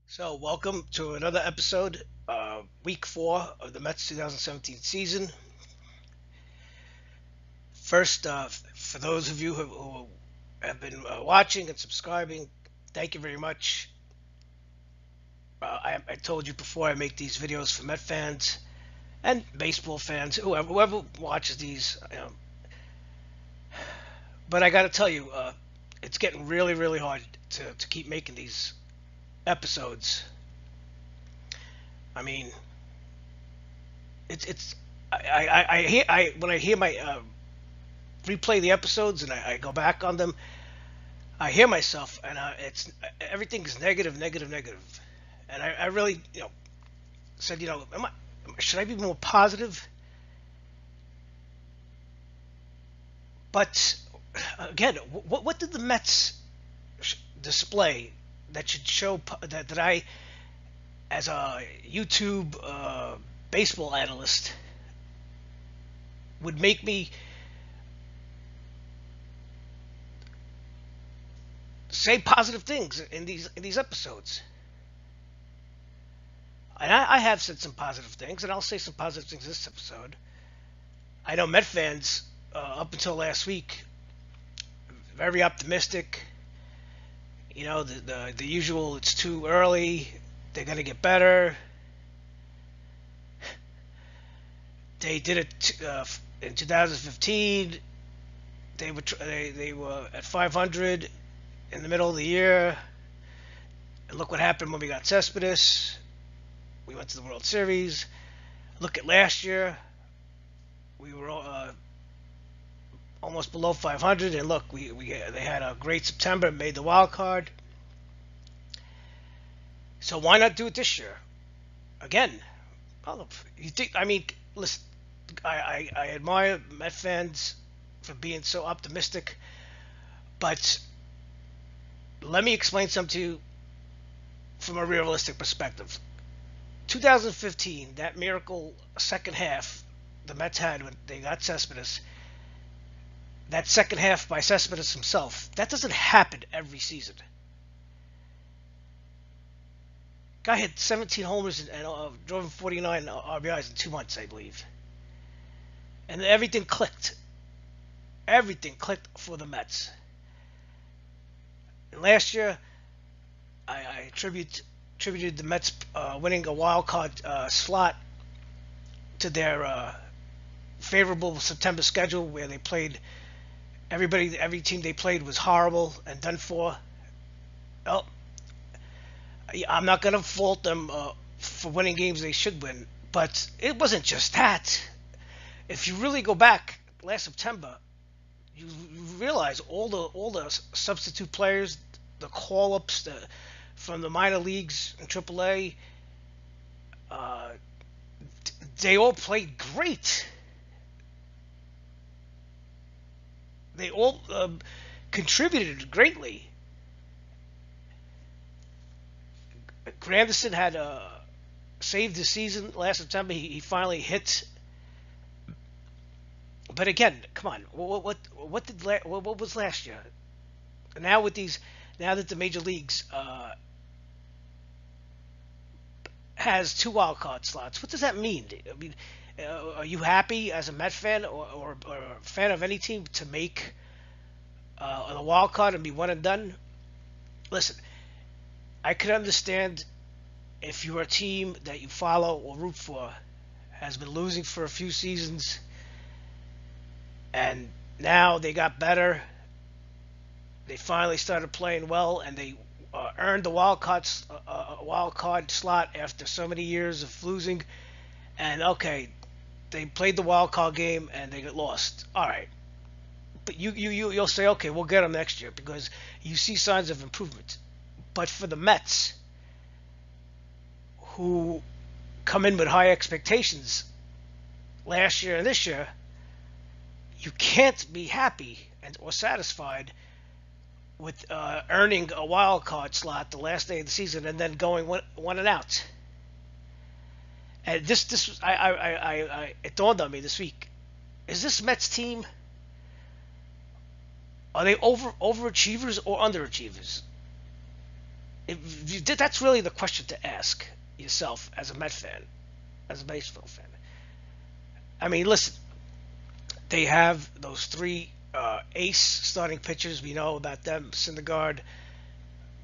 So, welcome to another episode, week 4 of the Mets 2017 season. First, for those of you who have been watching and subscribing, thank you very much. I told you before I make these videos for Met fans and baseball fans, whoever watches these. But I got to tell you, it's getting really, really hard to keep making these episodes. I mean, it's I hear when I hear my replay the episodes and I go back on them, I hear myself and it's everything's negative, negative, negative, and I really said should I be more positive? But again, what did the Mets display that should show that I, as a YouTube baseball analyst, would make me say positive things in these episodes? And I have said some positive things, and I'll say some positive things this episode. I know Met fans up until last week very optimistic. The usual. It's too early. They're gonna get better. They did it in 2015. They were at 500 in the middle of the year, and look what happened when we got Cespedes. We went to the World Series. Look at last year. We were almost below 500, and look, they had a great September, made the wild card. So why not do it this year again? Well, you think? I mean, listen, I admire Met fans for being so optimistic, but let me explain something to you from a realistic perspective. 2015, that miracle second half the Mets had when they got Cespedes, that second half by Cespedes himself, that doesn't happen every season. Guy hit 17 homers and drove 49 RBIs in 2 months, I believe. And everything clicked. Everything clicked for the Mets. And last year, I attributed the Mets winning a wild card slot to their favorable September schedule, where they played every team they played was horrible and done for. Well, I'm not going to fault them for winning games they should win, but it wasn't just that. If you really go back last September, you realize all the substitute players, the call ups from the minor leagues and AAA, uh, they all played great. They all contributed greatly. Granderson had saved the season last September. He finally hit. But again, come on. What was last year? Now with these, now that the major leagues has two wild card slots, what does that mean? I mean, are you happy as a Met fan or a fan of any team to make a wild card and be one and done? Listen, I could understand if you're a team that you follow or root for has been losing for a few seasons and now they got better. They finally started playing well and they earned the wild card slot after so many years of losing. And okay, they played the wild card game and they got lost. All right, but you'll say okay, we'll get them next year because you see signs of improvement. But for the Mets, who come in with high expectations last year and this year, you can't be happy or satisfied with earning a wild card slot the last day of the season and then going one and out. And it dawned on me this week: is this Mets team, are they overachievers or underachievers? That's really the question to ask yourself as a Met fan, as a baseball fan. I mean, listen, they have those three ace starting pitchers. We know about them: Syndergaard,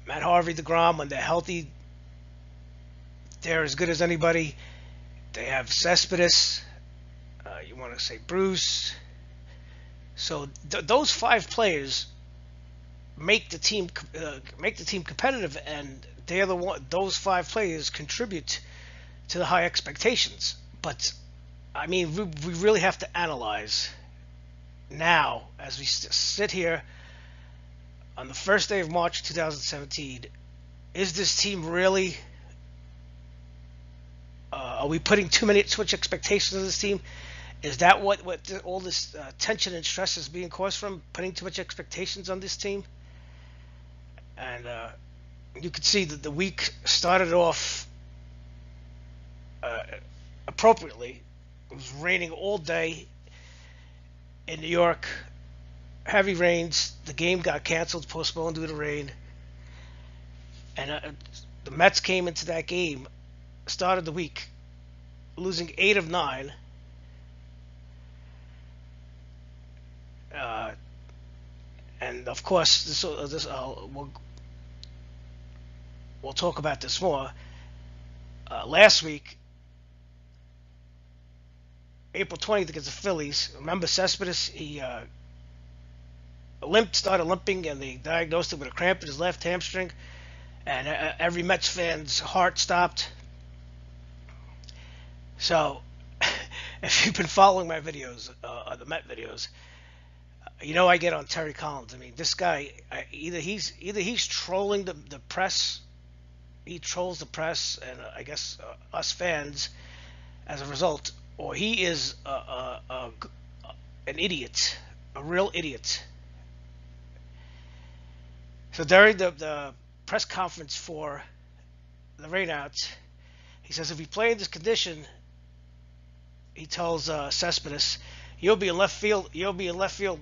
Matt Harvey, DeGrom. When they're healthy, they're as good as anybody. They have Cespedes. You want to say Bruce. So those five players make the team competitive, and they're the one. Those five players contribute to the high expectations. But I mean, we really have to analyze now as we sit here on the first day of March 2017. Is this team really? Are we putting too much expectations on this team? Is that what all this tension and stress is being caused from? Putting too much expectations on this team? And you could see that the week started off appropriately. It was raining all day in New York. Heavy rains. The game got canceled, postponed due to rain. And the Mets came into that game, started the week, losing 8 of 9. And of course, we'll talk about this more. Last week, April 20th against the Phillies. Remember Cespedes? He started limping, and they diagnosed him with a cramp in his left hamstring. And every Mets fan's heart stopped. So, if you've been following my videos, the Met videos, you know I get on Terry Collins. I mean, this guy, either he's trolling the press, he trolls the press, and I guess us fans as a result, or he is an idiot, a real idiot. So during the press conference for the rainouts, he says if we play in this condition, he tells Cespedes, you'll be in left field. You'll be in left field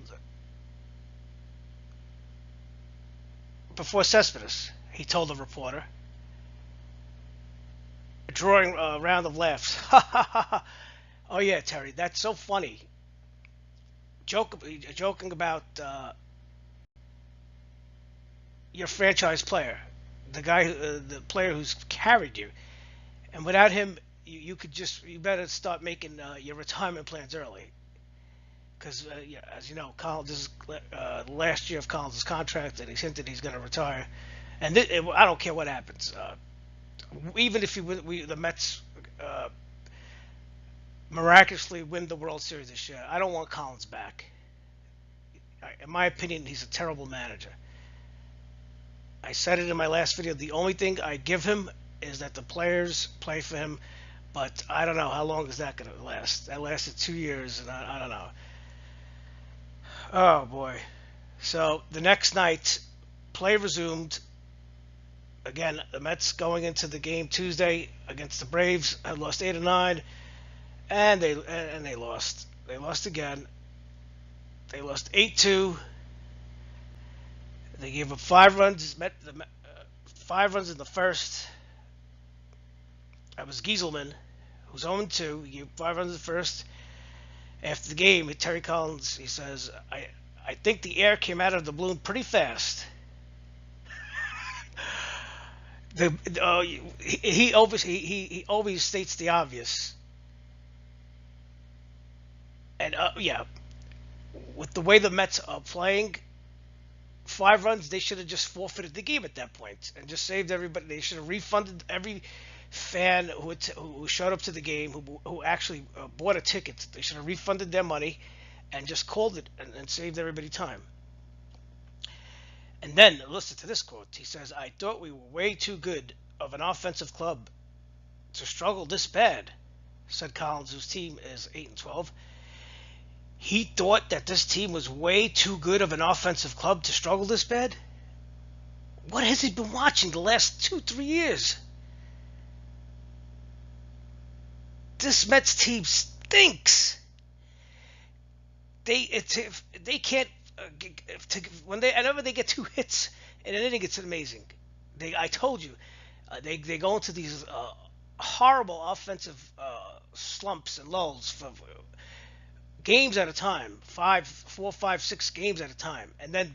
before Cespedes. He told the reporter, drawing a round of laughs. Oh yeah, Terry, that's so funny. Joking about your franchise player, the player who's carried you, and without him, you better start making your retirement plans early. Because yeah, as you know, Collins, this is the last year of Collins' contract, and he's hinted he's going to retire. And I don't care what happens. Even if the Mets miraculously win the World Series this year, I don't want Collins back. In my opinion, he's a terrible manager. I said it in my last video. The only thing I give him is that the players play for him, but I don't know how long is that going to last. That lasted 2 years, and I don't know. Oh boy. So the next night, play resumed. Again, the Mets going into the game Tuesday against the Braves had lost 8 of 9, and they lost. They lost again. They lost 8-2. They gave up 5 runs. 5 runs in the first. That was Gieselman, who's 0-2. He gave 5 runs in the first. After the game, Terry Collins, he says, I think the air came out of the balloon pretty fast. He always states the obvious. And yeah, with the way the Mets are playing, 5 runs, they should have just forfeited the game at that point and just saved everybody. They should have refunded every fan who showed up to the game, who actually bought a ticket. They should have refunded their money and just called it and saved everybody time. And then, listen to this quote. He says, I thought we were way too good of an offensive club to struggle this bad, said Collins, whose team is 8-12. He thought that this team was way too good of an offensive club to struggle this bad? What has he been watching the last 2-3 years? This Mets team stinks. They can't whenever they get 2 hits in an inning, it's amazing. I told you, they go into these horrible offensive slumps and lulls for games at a time, 4, 5, 6 games at a time, and then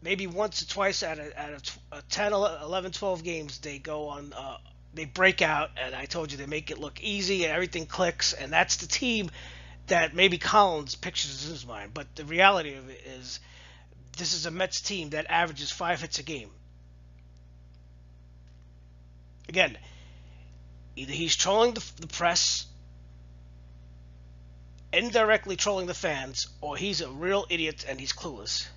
maybe once or twice out of 10, 11, 12 games, they go on, they break out, and I told you they make it look easy and everything clicks, and that's the team that maybe Collins pictures in his mind. But the reality of it is, this is a Mets team that averages 5 hits a game. Again, either he's trolling the press, indirectly trolling the fans, or he's a real idiot and he's clueless.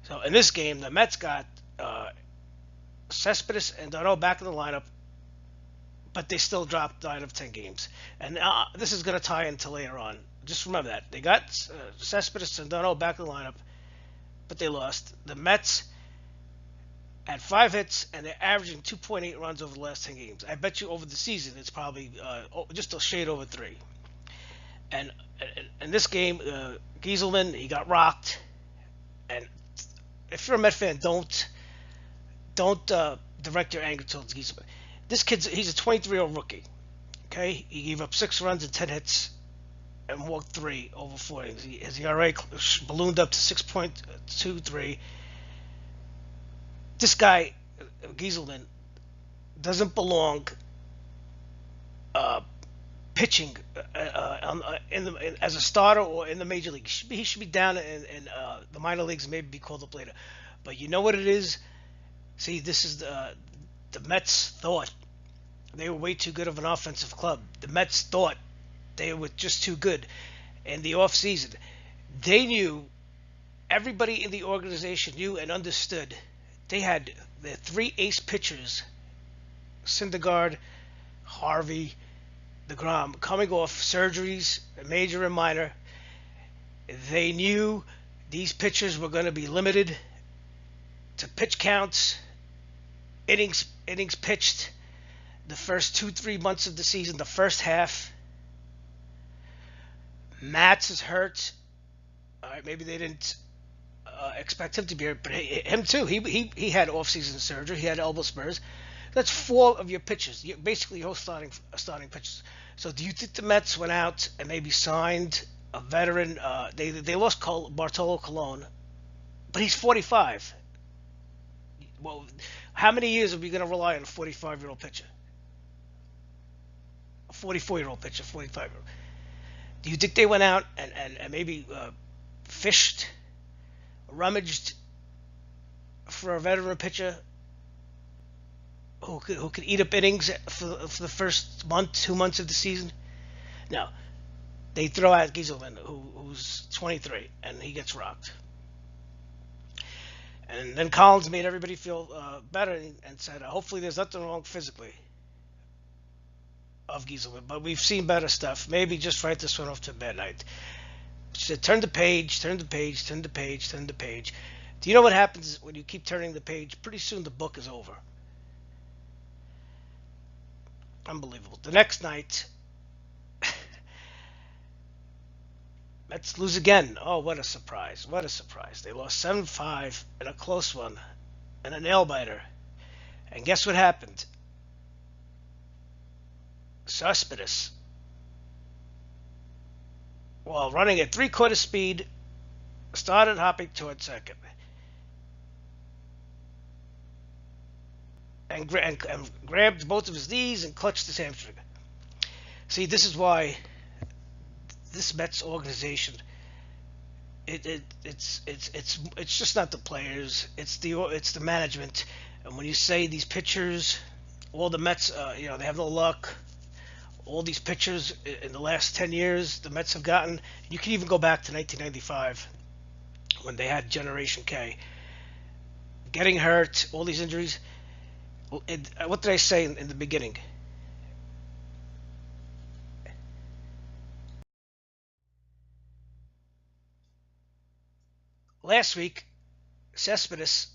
So in this game, the Mets got Cespedes and Dono back in the lineup, but they still dropped 9 of 10 games. And this is going to tie into later on. Just remember that. They got Cespedes and Dono back in the lineup, but they lost. The Mets had 5 hits, and they're averaging 2.8 runs over the last 10 games. I bet you over the season, it's probably just a shade over 3. And in this game, Gieselman, he got rocked. And if you're a Met fan, don't direct your anger towards Gieselman. This he's a 23-year-old rookie. Okay, he gave up 6 runs and 10 hits, and walked 3 over 4 innings. His ERA ballooned up to 6.23. This guy, Gieselman, doesn't belong pitching as a starter or in the major league. He should be down in the minor leagues and maybe be called up later. But you know what it is? See, this is the Mets thought they were way too good of an offensive club. The Mets thought they were just too good in the offseason. They knew, everybody in the organization knew and understood, they had their 3 ace pitchers, Syndergaard, Harvey, DeGrom, coming off surgeries, major and minor. They knew these pitchers were going to be limited to pitch counts, innings pitched the first 2-3 months of the season, the first half. Matz is hurt. All right, maybe they didn't expect him to be hurt, but him too. He had off-season surgery. He had elbow spurs. That's 4 of your pitchers. Basically, your starting pitchers. So, do you think the Mets went out and maybe signed a veteran? They lost Bartolo Colon, but he's 45. Well, how many years are we going to rely on a 45-year-old pitcher? A 44-year-old pitcher, 45-year-old. Do you think they went out and maybe fished, rummaged for a veteran pitcher who could eat up innings for the first 2 months of the season? No. They throw out Gieselman, who's 23, and he gets rocked. And then Collins made everybody feel better and said, hopefully there's nothing wrong physically of Gieselman, but we've seen better stuff. Maybe just write this one off to midnight. She said, turn the page, turn the page, turn the page, turn the page. Do you know what happens when you keep turning the page? Pretty soon the book is over. Unbelievable. The next night, Mets lose again. Oh, what a surprise. What a surprise. They lost 7-5 in a close one and a nail-biter. And guess what happened? Cespedes, while running at 3/4 speed, started hopping toward second. And grabbed both of his knees and clutched his hamstring. See, this is why this Mets organization, it's just not the players, it's the management. And when you say these pitchers, all the Mets, they have no luck. All these pitchers in the last 10 years the Mets have gotten, you can even go back to 1995 when they had Generation K. Getting hurt, all these injuries. What did I say in the beginning? Last week, Cespedes,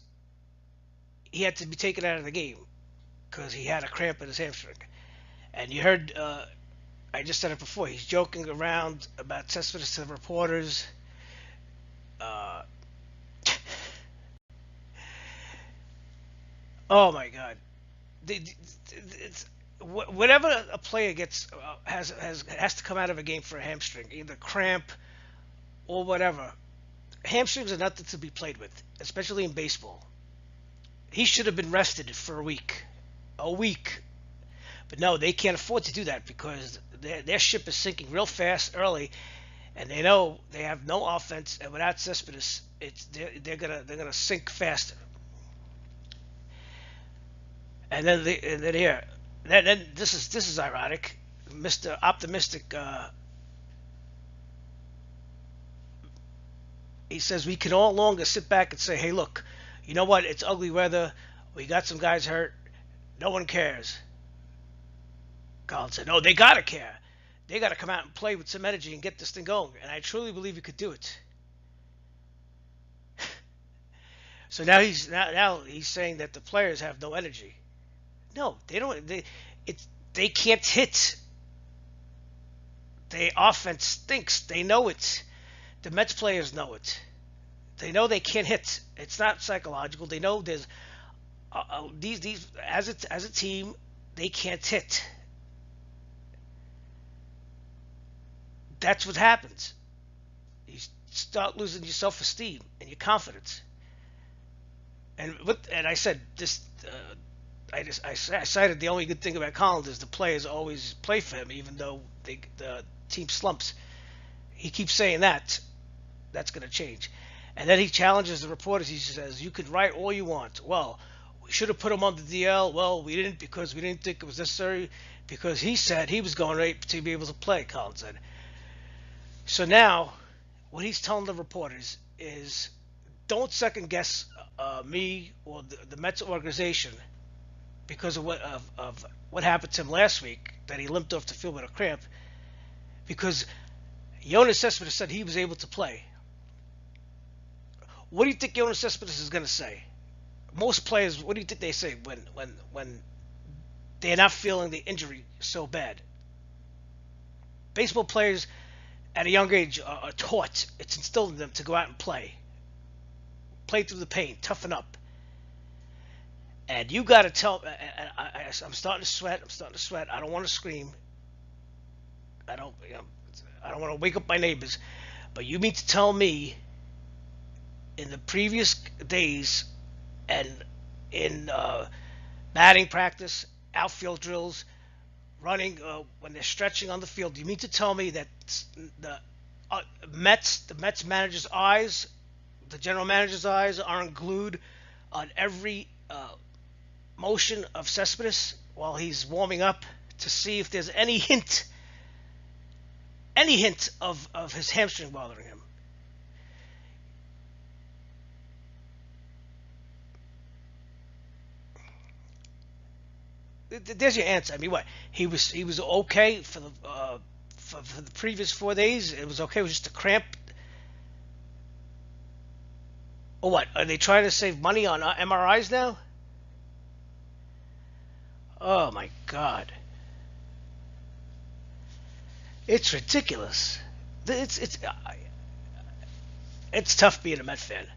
he had to be taken out of the game because he had a cramp in his hamstring. And you heard, I just said it before, he's joking around about Cespedes to the reporters. Oh my God. It's whatever a player gets has to come out of a game for a hamstring, either cramp or whatever. Hamstrings are nothing to be played with, especially in baseball. He should have been rested for a week. But no, they can't afford to do that because their ship is sinking real fast early, and they know they have no offense. And without Cespedes, they're gonna sink faster. And then here, then this is ironic. Mr. Optimistic, he says we can no longer sit back and say, "Hey, look, you know what? It's ugly weather. We got some guys hurt. No one cares." Colin said, "No, they gotta care. They gotta come out and play with some energy and get this thing going." And I truly believe he could do it. So now he's saying that the players have no energy. No, they don't. They can't hit. The offense stinks. They know it. The Mets players know it. They know they can't hit. It's not psychological. They know there's these as a team they can't hit. That's what happens. You start losing your self-esteem and your confidence. And I said this. I cited the only good thing about Collins is the players always play for him, even though the team slumps. He keeps saying that. That's going to change. And then he challenges the reporters. He says, "You can write all you want. Well, we should have put him on the DL. Well, we didn't because we didn't think it was necessary because he said he was going right to be able to play," Collins said. So now, what he's telling the reporters is, don't second guess me or the Mets organization because of what happened to him last week, that he limped off the field with a cramp, because Yoenis Cespedes said he was able to play. What do you think Yoenis Cespedes is going to say? Most players, what do you think they say when they're not feeling the injury so bad? Baseball players at a young age are taught, it's instilled in them to go out and play through the pain, toughen up. And you got to tell. I'm starting to sweat. I don't want to scream. I don't. I don't want to wake up my neighbors. But you mean to tell me, in the previous days, and in batting practice, outfield drills, running when they're stretching on the field, you mean to tell me that the Mets manager's eyes, the general manager's eyes, aren't glued on every motion of Cespedes while he's warming up to see if there's any hint of his hamstring bothering him? There's your answer. I mean, what, he was okay for the previous 4 days. It was okay. It was just a cramp. Or what? Are they trying to save money on MRIs now? Oh my God, it's ridiculous. It's tough being a Met fan.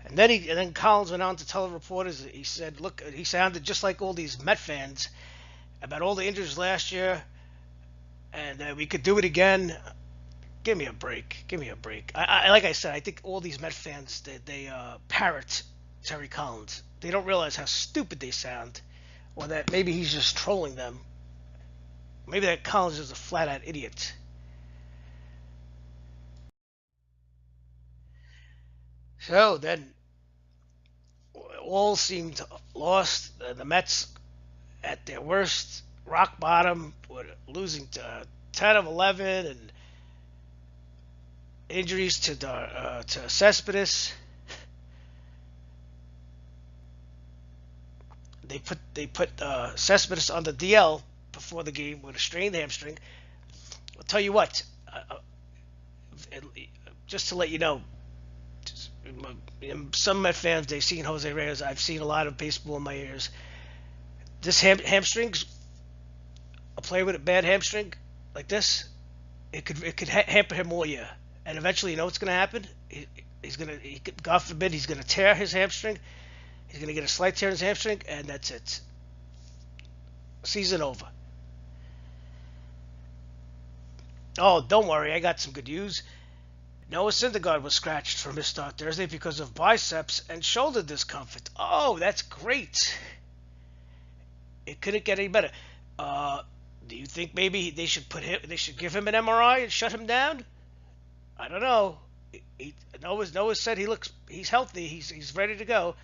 And then Collins went on to tell the reporters. He said, "Look, he sounded just like all these Met fans about all the injuries last year, and we could do it again." Give me a break. Give me a break. Like I said, I think all these Met fans they parrot Terry Collins. They don't realize how stupid they sound, or that maybe he's just trolling them. Maybe that Collins is a flat-out idiot. So then, all seemed lost. The Mets at their worst, rock bottom, losing to 10 of 11, and injuries to Cespedes. They put Cespedes on the DL before the game with a strained hamstring. I'll tell you what, just to let you know, some Met fans, they've seen Jose Reyes. I've seen a lot of baseball in my ears. This hamstrings, a player with a bad hamstring like this, it could hamper him all year. And eventually, you know what's going to happen? God forbid, he's gonna tear his hamstring. He's gonna get a slight tear in his hamstring, and that's it. Season over. Oh, don't worry, I got some good news. Noah Syndergaard was scratched from his start Thursday because of biceps and shoulder discomfort. Oh, that's great. It couldn't get any better. Uh, do you think maybe they should give him an MRI and shut him down? I don't know. Noah said he's healthy, he's ready to go.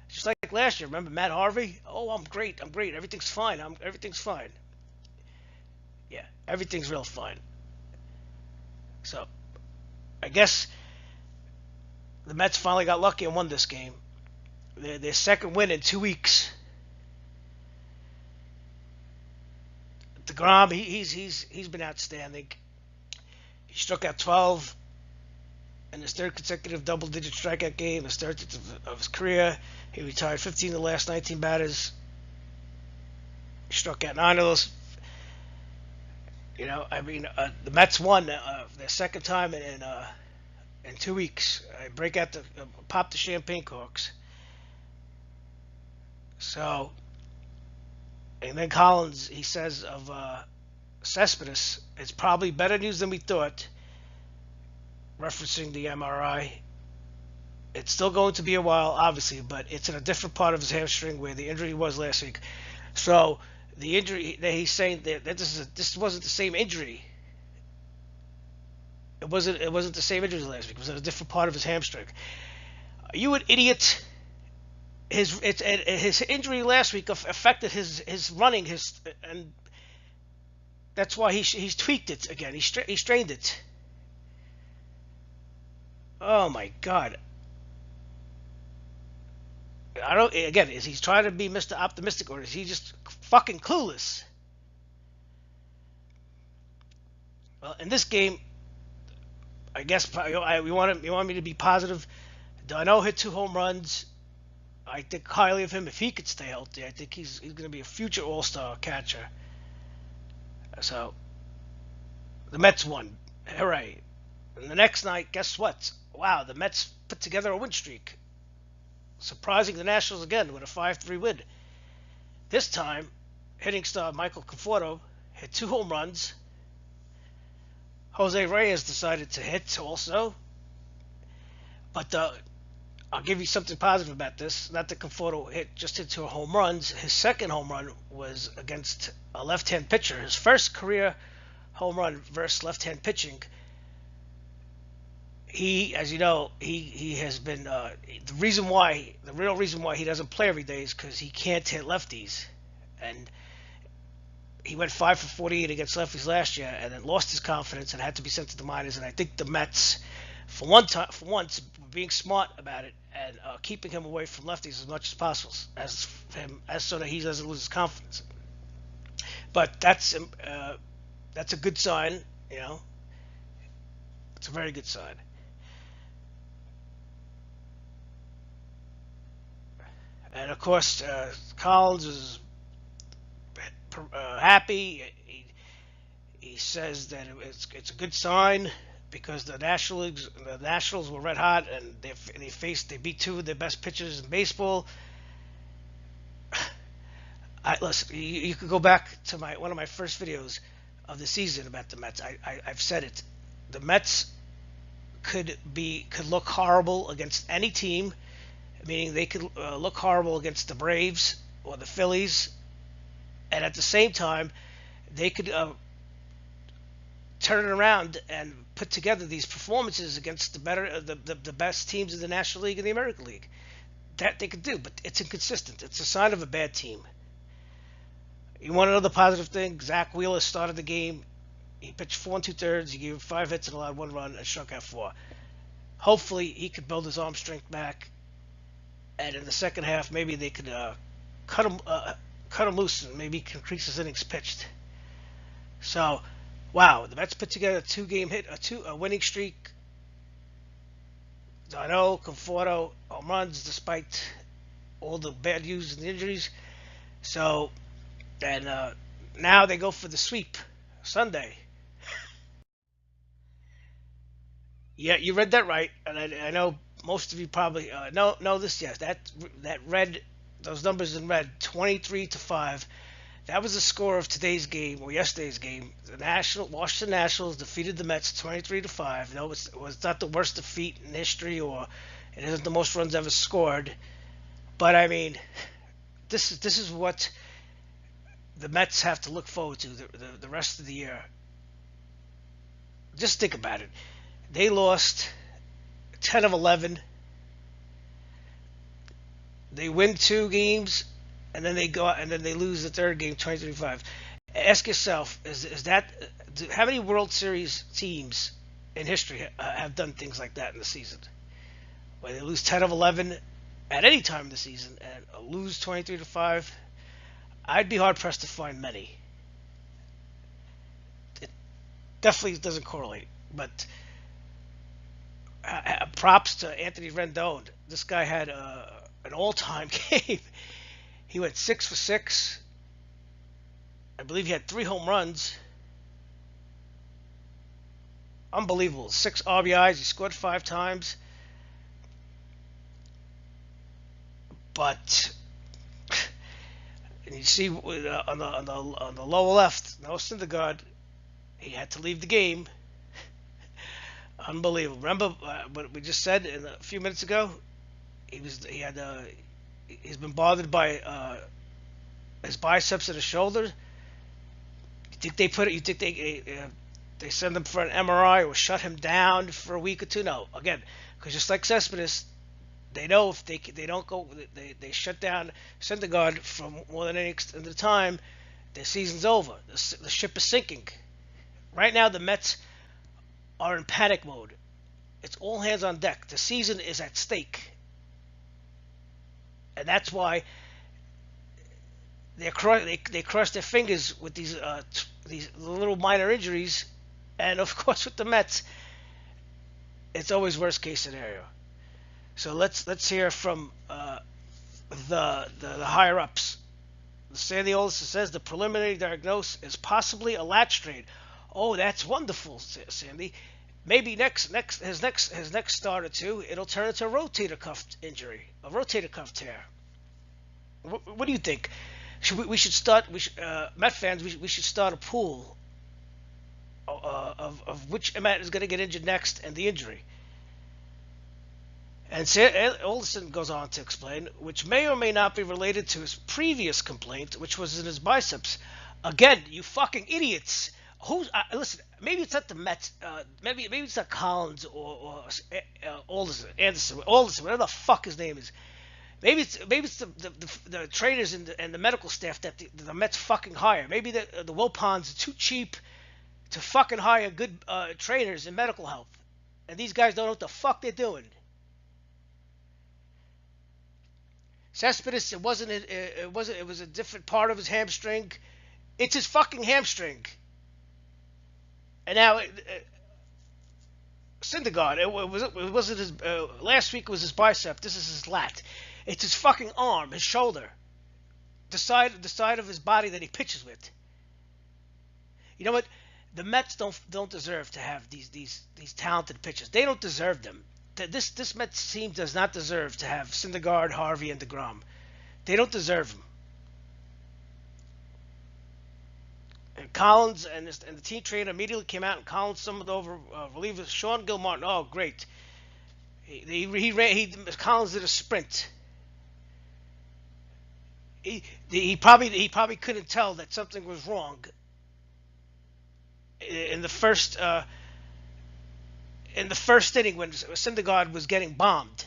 Just like last year, remember Matt Harvey? Oh, I'm great, everything's fine, everything's fine. Yeah, everything's real fine. So, I guess the Mets finally got lucky and won this game. Their second win in 2 weeks. DeGrom, he's been outstanding. He struck out 12 in his third consecutive double-digit strikeout game, his third of his career. He retired 15 of the last 19 batters. He struck out 9 of those. The Mets won their second time in 2 weeks. I pop the champagne corks. So, and then Collins, he says of Cespedes, it's probably better news than we thought, referencing the MRI. It's still going to be a while, obviously, but it's in a different part of his hamstring where the injury was last week. So the injury that he's saying that this wasn't the same injury. It wasn't the same injury last week. It was in a different part of his hamstring. Are you an idiot? His injury last week affected his running, and that's why he's tweaked it again. He strained it. Oh my God! I don't. Again, is he trying to be Mr. Optimistic, or is he just fucking clueless? Well, in this game, I guess you want me to be positive. Dano hit 2 home runs. I think highly of him if he could stay healthy. I think he's going to be a future All-Star catcher. So the Mets won. Hooray! And the next night, guess what? Wow, the Mets put together a win streak, surprising the Nationals again with a 5-3 win. This time, hitting star Michael Conforto hit 2 home runs. Jose Reyes decided to hit also. But I'll give you something positive about this. Not that Conforto hit 2 home runs. His second home run was against a left-hand pitcher. His first career home run versus left-hand pitching. He, as you know, he has been the real reason why he doesn't play every day is because he can't hit lefties, and he went 5 for 48 against lefties last year, and then lost his confidence and had to be sent to the minors. And I think the Mets, for once, were being smart about it and keeping him away from lefties as much as possible, as so that he doesn't lose his confidence. But that's a good sign, you know. It's a very good sign. And of course, Collins is happy. He says that it's a good sign because the Nationals were red hot, and they beat 2 of their best pitchers in baseball. Listen, you could go back to one of my first videos of the season about the Mets. I've said it. The Mets could look horrible against any team, meaning they could look horrible against the Braves or the Phillies, and at the same time, they could turn it around and put together these performances against the best teams in the National League and the American League. That they could do, but it's inconsistent. It's a sign of a bad team. You want another positive thing? Zach Wheeler started the game. He pitched 4 2/3. He gave 5 hits and allowed 1 run and struck out 4. Hopefully, he could build his arm strength back. And in the second half, maybe they could cut him loose and maybe increase his innings pitched. So, wow, the Mets put together a winning streak. Dano, Conforto, home runs despite all the bad news and injuries. So, and now they go for the sweep Sunday. Yeah, you read that right, and I know most of you probably know this. Yes, that red, those numbers in red, 23-5. That was the score of today's game or yesterday's game. The Washington Nationals defeated the Mets 23-5. No, it was not the worst defeat in history, or it isn't the most runs ever scored. But I mean, this is what the Mets have to look forward to the rest of the year. Just think about it. They lost 10 of 11. They win two games, and then they lose the third game 23-5. Ask yourself: is that how many World Series teams in history have done things like that in the season, where they lose 10 of 11 at any time in the season and lose 23-5? I'd be hard pressed to find many. It definitely doesn't correlate, but props to Anthony Rendon. This guy had an all-time game. He went 6 for 6. I believe he had 3 home runs. Unbelievable. 6 RBIs. He scored 5 times. But and you see on the lower left, no Syndergaard. He had to leave the game. Unbelievable. Remember what we just said a few minutes ago? He's been bothered by his biceps and his shoulder. You think they send him for an MRI or shut him down for a week or two? No. Again, because just like Cespedes, they know if they don't go, they shut down Syndergaard for more than any extent of the time, their season's over. The ship is sinking. Right now, the Mets are in panic mode. It's all hands on deck. The season is at stake. And that's why they cross their fingers with these little minor injuries, and of course with the Mets, it's always worst case scenario. So let's hear from the higher ups. Sandy Olson says the preliminary diagnosis is possibly a lat strain. Oh, that's wonderful, Sandy. Maybe his next start or two, it'll turn into a rotator cuff injury, a rotator cuff tear. What do you think? We should start. Met fans, we should start a pool of which Met is going to get injured next and the injury. And Olson goes on to explain, which may or may not be related to his previous complaint, which was in his biceps. Again, you fucking idiots. Listen? Maybe it's not the Mets. Maybe it's not Collins or Anderson, whatever the fuck his name is. Maybe it's the trainers and the medical staff that the Mets fucking hire. Maybe the Wilpons are too cheap to fucking hire good trainers in medical health, and these guys don't know what the fuck they're doing. Cespedes, it was a different part of his hamstring. It's his fucking hamstring. And now Syndergaard, it wasn't his last week was his bicep. This is his lat. It's his fucking arm, his shoulder, the side of his body that he pitches with. You know what? The Mets don't deserve to have these talented pitchers. They don't deserve them. This Mets team does not deserve to have Syndergaard, Harvey, and DeGrom. They don't deserve them. And Collins and the team trainer immediately came out, and Collins summoned over reliever Sean Gilmartin. Oh, great! Collins did a sprint. He probably couldn't tell that something was wrong in the first inning when Syndergaard was getting bombed.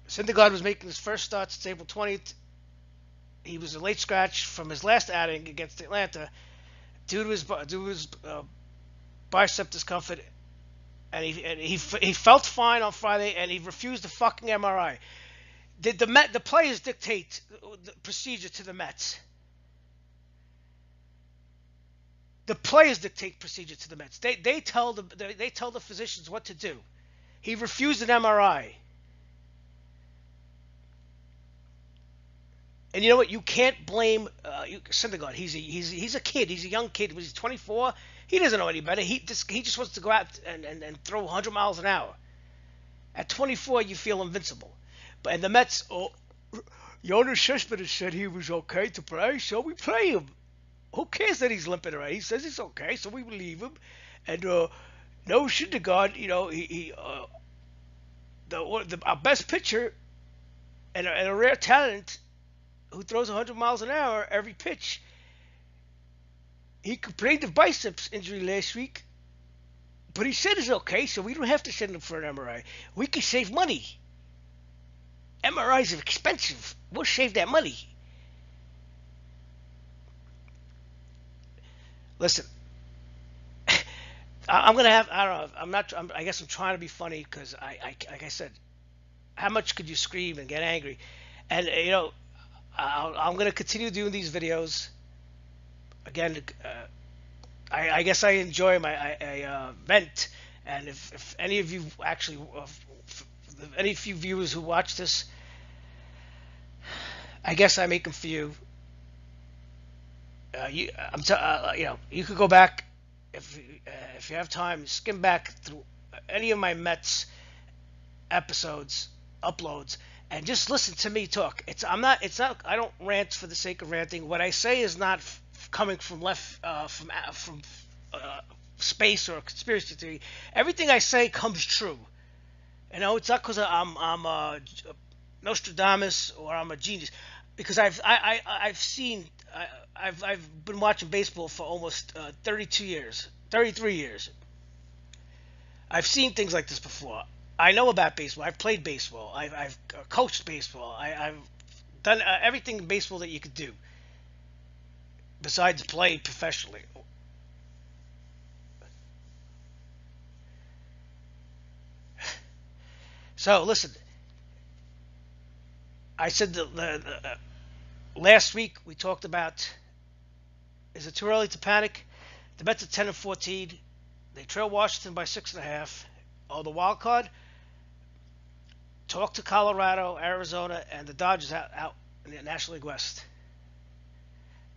Syndergaard was making his first start since April 20th. He was a late scratch from his last outing against Atlanta due to his bicep discomfort, and he felt fine on Friday, and he refused the fucking MRI. Did the players dictate the procedure to the Mets? The players dictate procedure to the Mets. They tell the physicians what to do. He refused an MRI. And you know what? You can't blame Syndergaard. He's a kid. He's a young kid. He's 24. He doesn't know any better. He just wants to go out and throw 100 miles an hour. At 24, you feel invincible. But and the Mets, Jonas Cespedes said he was okay to play, so we play him. Who cares that he's limping around? He says he's okay, so we believe him. And no Syndergaard, our best pitcher and a rare talent who throws 100 miles an hour every pitch. He complained of biceps injury last week, but he said it's okay, so we don't have to send him for an MRI. We can save money. MRIs are expensive. We'll save that money. Listen, I'm gonna have. I don't know. I'm not. I guess I'm trying to be funny because like I said, how much could you scream and get angry? And I'm gonna continue doing these videos. Again, I guess I enjoy my vent, and if any of you actually, any few viewers who watch this, I guess I make them for you. You could go back if you have time, skim back through any of my Mets episodes, uploads, and just listen to me talk. It's not. I don't rant for the sake of ranting. What I say is not coming from from space or conspiracy theory. Everything I say comes true. It's not because I'm Nostradamus or I'm a genius. Because I've seen I've been watching baseball for almost 32 years, 33 years. I've seen things like this before. I know about baseball. I've played baseball. I've coached baseball. I've done everything in baseball that you could do besides play professionally. So listen, I said last week we talked about, is it too early to panic? The Mets are 10-14. They trail Washington by 6.5. Oh, the wild card. Talk to Colorado, Arizona, and the Dodgers out in the National League West.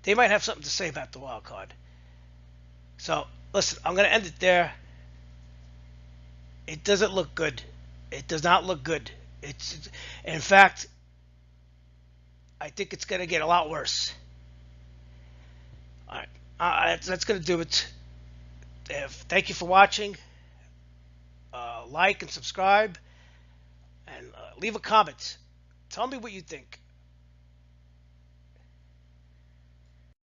They might have something to say about the wild card. So listen, I'm going to end it there. It doesn't look good. It does not look good. In fact, I think it's going to get a lot worse. All right, that's going to do it. Thank you for watching. Like and subscribe, and leave a comment. Tell me what you think.